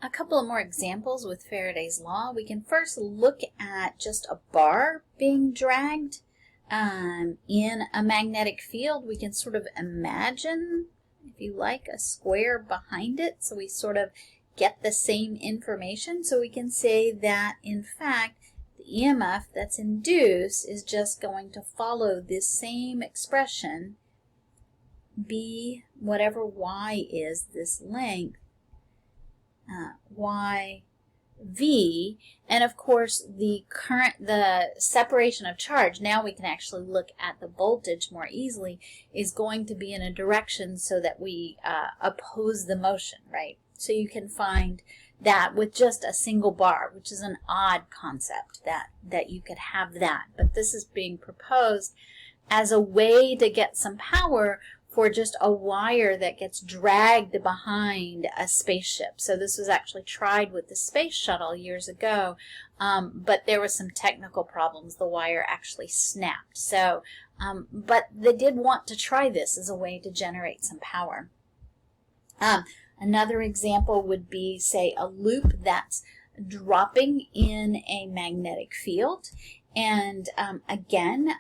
A couple of more examples with Faraday's law. We can first look at just a bar being dragged in a magnetic field. We can sort of imagine, if you like, a square behind it, so we sort of get the same information. So we can say that, in fact, the EMF that's induced is just going to follow this same expression, B, whatever Y is, this length, Y, V, and of course the separation of charge, now we can actually look at the voltage more easily, is going to be in a direction so that we oppose the motion, right? So you can find that with just a single bar, which is an odd concept that you could have that, but this is being proposed as a way to get some power for just a wire that gets dragged behind a spaceship. So this was actually tried with the space shuttle years ago, but there were some technical problems. The wire actually snapped. So, but they did want to try this as a way to generate some power. Another example would be, say, a loop that's dropping in a magnetic field. And again,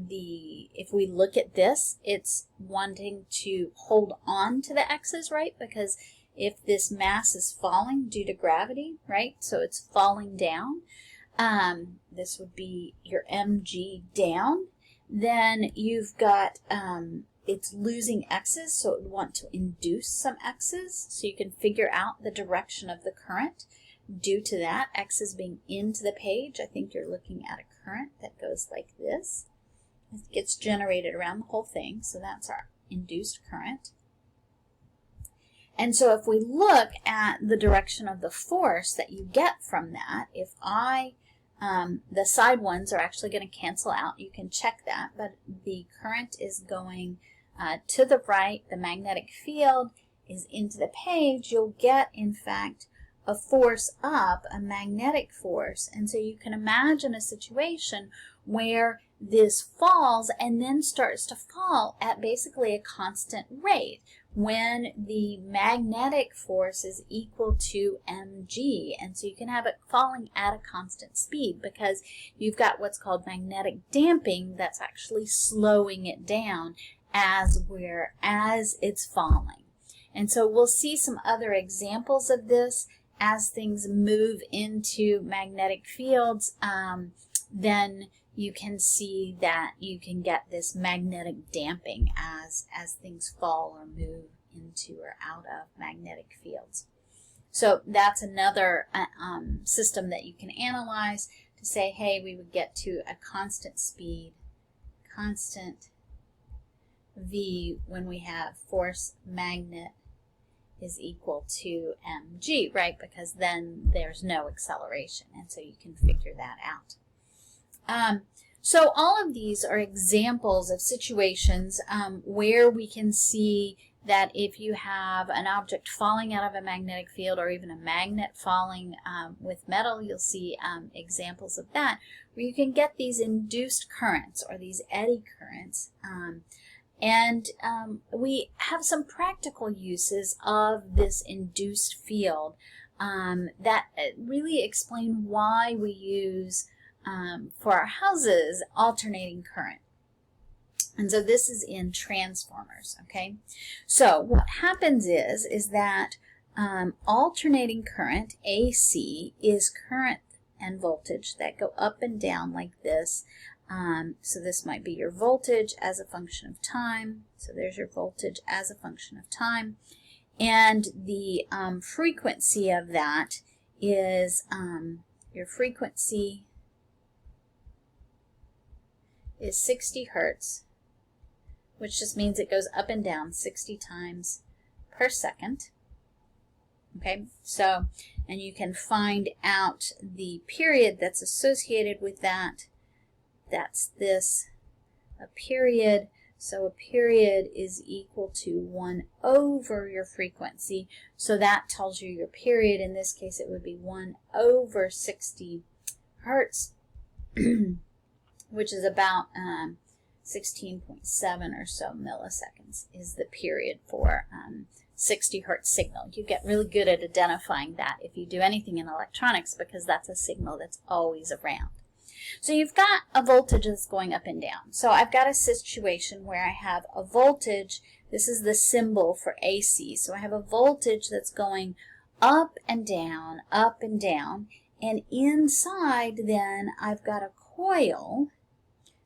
if we look at this, it's wanting to hold on to the x's, right? Because if this mass is falling due to gravity, right? So it's falling down. This would be your mg down. Then you've got, it's losing x's, so it would want to induce some x's. So you can figure out the direction of the current. Due to that, x is being into the page. I think you're looking at a current that goes like this. It gets generated around the whole thing, so that's our induced current. And so if we look at the direction of the force that you get from that, if the side ones are actually going to cancel out, you can check that, but the current is going to the right, the magnetic field is into the page, you'll get, in fact, a force up, a magnetic force. And so you can imagine a situation where this falls and then starts to fall at basically a constant rate when the magnetic force is equal to mg. And so you can have it falling at a constant speed because you've got what's called magnetic damping that's actually slowing it down as it's falling. And so we'll see some other examples of this. As things move into magnetic fields, then you can see that you can get this magnetic damping as things fall or move into or out of magnetic fields. So that's another system that you can analyze to say, hey, we would get to a constant speed, constant V, when we have force magnet is equal to mg, right? Because then there's no acceleration, and so you can figure that out. So all of these are examples of situations where we can see that if you have an object falling out of a magnetic field or even a magnet falling with metal, you'll see examples of that, where you can get these induced currents or these eddy currents. And we have some practical uses of this induced field that really explain why we use, for our houses, alternating current. And so this is in transformers, okay? So what happens is that alternating current, AC, is current and voltage that go up and down like this. So this might be your voltage as a function of time. So there's your voltage as a function of time. And the frequency of that is, your frequency is 60 hertz, which just means it goes up and down 60 times per second. Okay, so, and you can find out the period that's associated with that. That's this, a period. So a period is equal to 1 over your frequency. So that tells you your period. In this case, it would be 1 over 60 hertz, which is about 16.7 or so milliseconds is the period for 60 hertz signal. You get really good at identifying that if you do anything in electronics, because that's a signal that's always around. So you've got a voltage that's going up and down. So I've got a situation where I have a voltage. This is the symbol for AC. So I have a voltage that's going up and down, and inside then I've got a coil.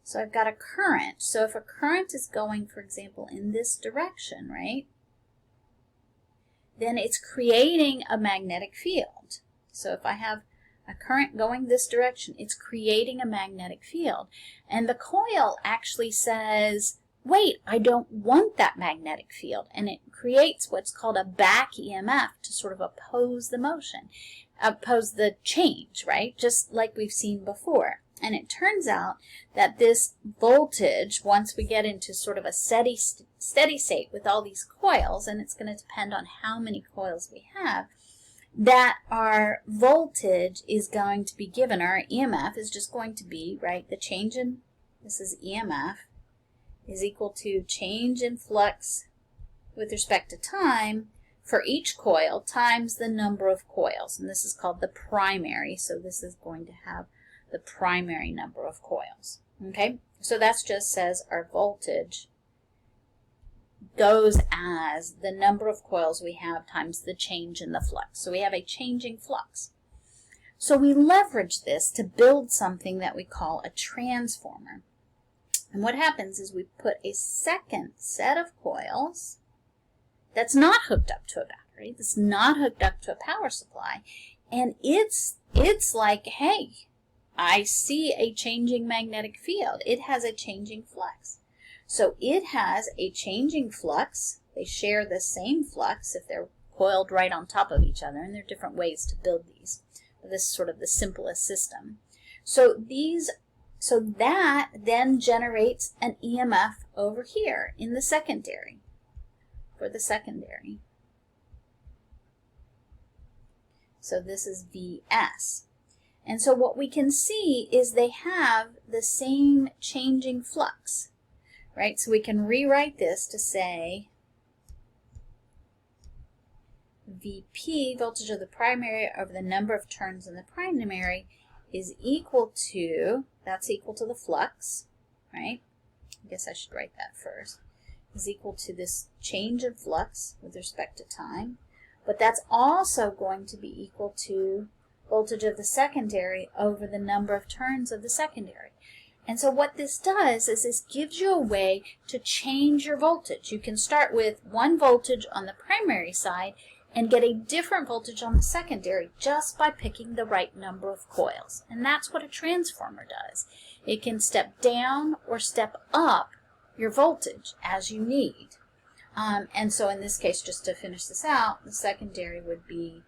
So I've got a current. So if a current is going, for example, in this direction, right, then it's creating a magnetic field. So if I have a current going this direction, it's creating a magnetic field. And the coil actually says, wait, I don't want that magnetic field. And it creates what's called a back EMF to sort of oppose the motion, oppose the change, right? Just like we've seen before. And it turns out that this voltage, once we get into sort of a steady state with all these coils, and it's going to depend on how many coils we have, that our voltage is going to be given, our EMF is just going to be, right, the change in, this is EMF, is equal to change in flux with respect to time for each coil times the number of coils. And this is called the primary, so this is going to have the primary number of coils. Okay, so that just says our voltage goes as the number of coils we have times the change in the flux. So we have a changing flux. So we leverage this to build something that we call a transformer. And what happens is we put a second set of coils that's not hooked up to a battery, that's not hooked up to a power supply, and it's like, hey, I see a changing magnetic field. It has a changing flux. So it has a changing flux. They share the same flux if they're coiled right on top of each other, and there are different ways to build these. But this is sort of the simplest system. So that then generates an EMF over here in the secondary, for the secondary. So this is Vs. And so what we can see is they have the same changing flux, right? So we can rewrite this to say Vp, voltage of the primary over the number of turns in the primary, is equal to, that's equal to the flux, right? I guess I should write that first. Is equal to this change in flux with respect to time. But that's also going to be equal to voltage of the secondary over the number of turns of the secondary. And so what this does is this gives you a way to change your voltage. You can start with one voltage on the primary side and get a different voltage on the secondary just by picking the right number of coils. And that's what a transformer does. It can step down or step up your voltage as you need. And so in this case, just to finish this out, the secondary would be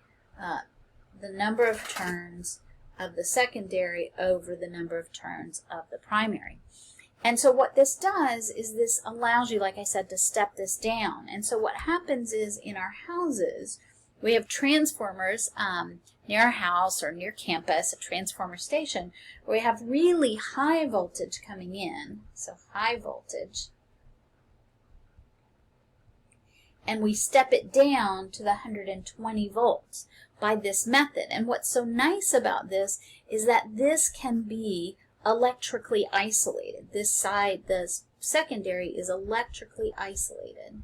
the number of turns of the secondary over the number of turns of the primary. And so what this does is this allows you, like I said, to step this down. And so what happens is in our houses, we have transformers near our house or near campus, a transformer station, where we have really high voltage coming in, so high voltage, and we step it down to the 120 volts by this method. And what's so nice about this is that this can be electrically isolated. This side, the secondary, is electrically isolated.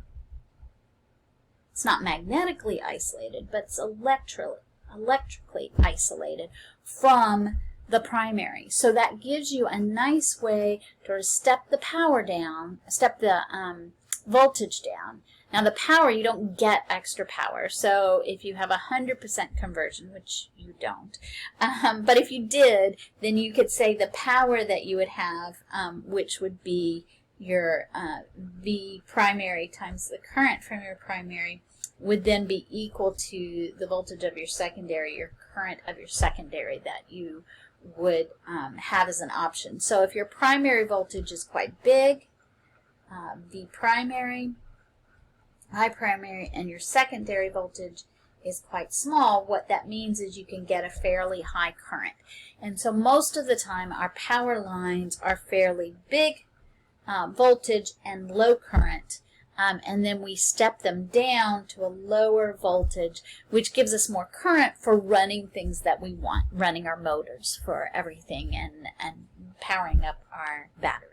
It's not magnetically isolated, but it's electrically isolated from the primary. So that gives you a nice way to step the power down, step the voltage down. Now the power, you don't get extra power. So if you have 100% conversion, which you don't, but if you did, then you could say the power that you would have, which would be your V primary times the current from your primary, would then be equal to the voltage of your secondary, your current of your secondary that you would have as an option. So if your primary voltage is quite big, V primary, high primary, and your secondary voltage is quite small, what that means is you can get a fairly high current. And so most of the time our power lines are fairly big voltage and low current and then we step them down to a lower voltage, which gives us more current for running things that we want, running our motors for everything and powering up our battery.